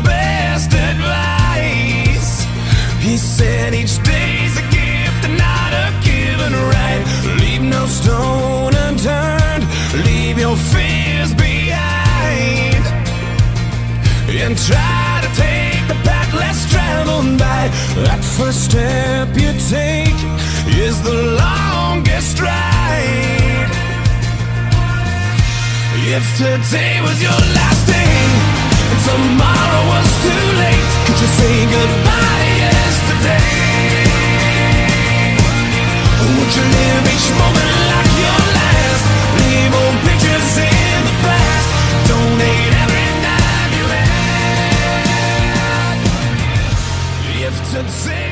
best advice. He said each day's a gift and not a given right. Leave no stone unturned, leave your fears behind, and try to take the path less traveled by. That first step you take is the longest ride. If today was your last day and tomorrow was too late, could you say goodbye to yesterday? Would you live each moment like your last? Leave old pictures in the past. Donate every dime you had. If today